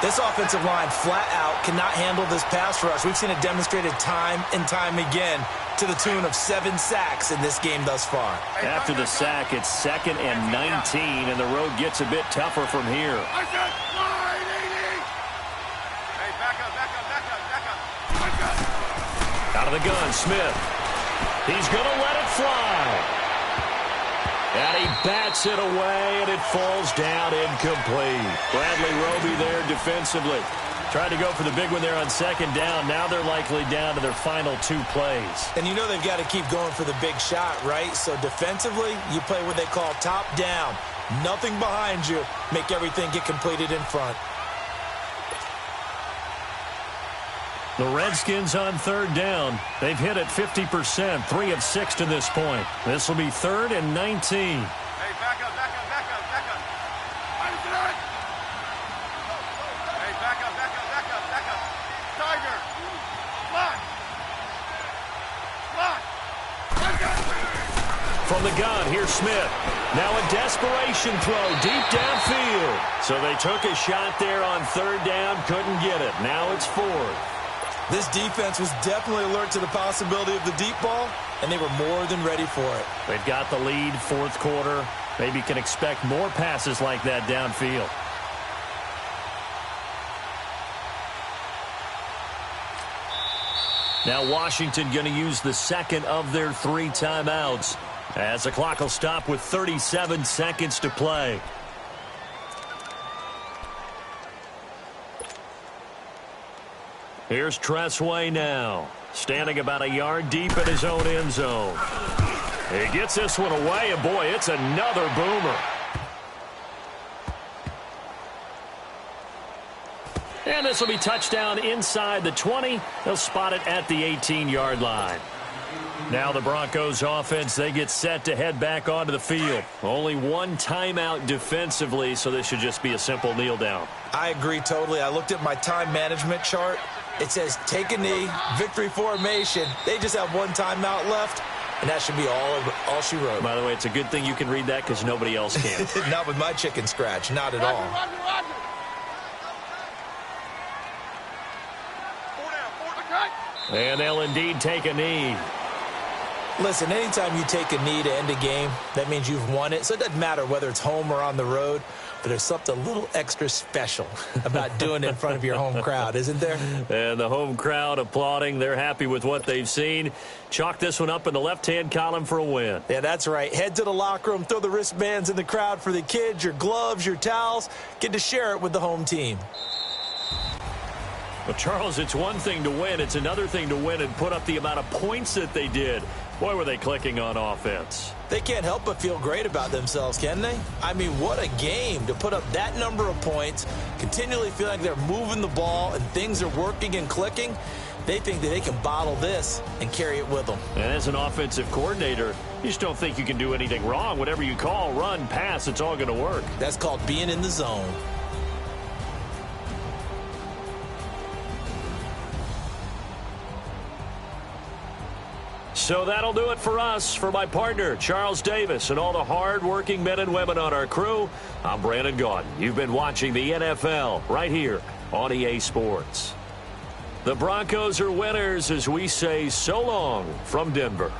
This offensive line flat out cannot handle this pass rush. We've seen it demonstrated time and time again to the tune of 7 sacks in this game thus far.
After the sack, it's 2nd and 19, and the road gets a bit tougher from here.
I said 980. Hey, back up.
Out of the gun, Smith. He's going to let it fly. And he bats it away, and it falls down incomplete. Bradley Roby there defensively. Tried to go for the big one there on 2nd down. Now they're likely down to their final 2 plays.
And you know they've got to keep going for the big shot, right? So defensively, you play what they call top down. Nothing behind you. Make everything get completed in front.
The Redskins on third down. They've hit it 50%, 3 of 6 to this point. This will be 3rd and 19.
Hey, back up. Hey, back up. Tiger. Lock.
From the gun, here's Smith. Now a desperation throw deep downfield. So they took a shot there on third down, couldn't get it. Now it's 4th.
This defense was definitely alert to the possibility of the deep ball, and they were more than ready for it.
They've got the lead, 4th quarter. Maybe can expect more passes like that downfield. Now Washington going to use the second of their 3 timeouts, as the clock will stop with 37 seconds to play. Here's Tressway now, standing about a yard deep in his own end zone. He gets this one away, and boy, it's another boomer. And this will be touchdown inside the 20. They'll spot it at the 18-yard line. Now the Broncos offense, they get set to head back onto the field. Only 1 timeout defensively, so this should just be a simple kneel down.
I agree totally. I looked at my time management chart. It says take a knee, victory formation. They just have 1 timeout left, and that should be all she wrote.
By the way, it's a good thing you can read that because nobody else can.
Not with my chicken scratch, not at all.
Roger.
And they'll indeed take a knee.
Listen, anytime you take a knee to end a game, that means you've won it. So it doesn't matter whether it's home or on the road, but there's something a little extra special about doing it in front of your home crowd, isn't there?
And the home crowd applauding. They're happy with what they've seen. Chalk this one up in the left-hand column for a win.
Yeah, that's right. Head to the locker room, throw the wristbands in the crowd for the kids, your gloves, your towels. Get to share it with the home team.
Well, Charles, it's one thing to win. It's another thing to win and put up the amount of points that they did. Boy, were they clicking on offense.
They can't help but feel great about themselves, can they? I mean, what a game to put up that number of points, continually feel like they're moving the ball and things are working and clicking. They think that they can bottle this and carry it with them.
And as an offensive coordinator, you just don't think you can do anything wrong. Whatever you call, run, pass, it's all going to work.
That's called being in the zone.
So that'll do it for us. For my partner, Charles Davis, and all the hard-working men and women on our crew, I'm Brandon Gaudin. You've been watching the NFL right here on EA Sports. The Broncos are winners as we say so long from Denver.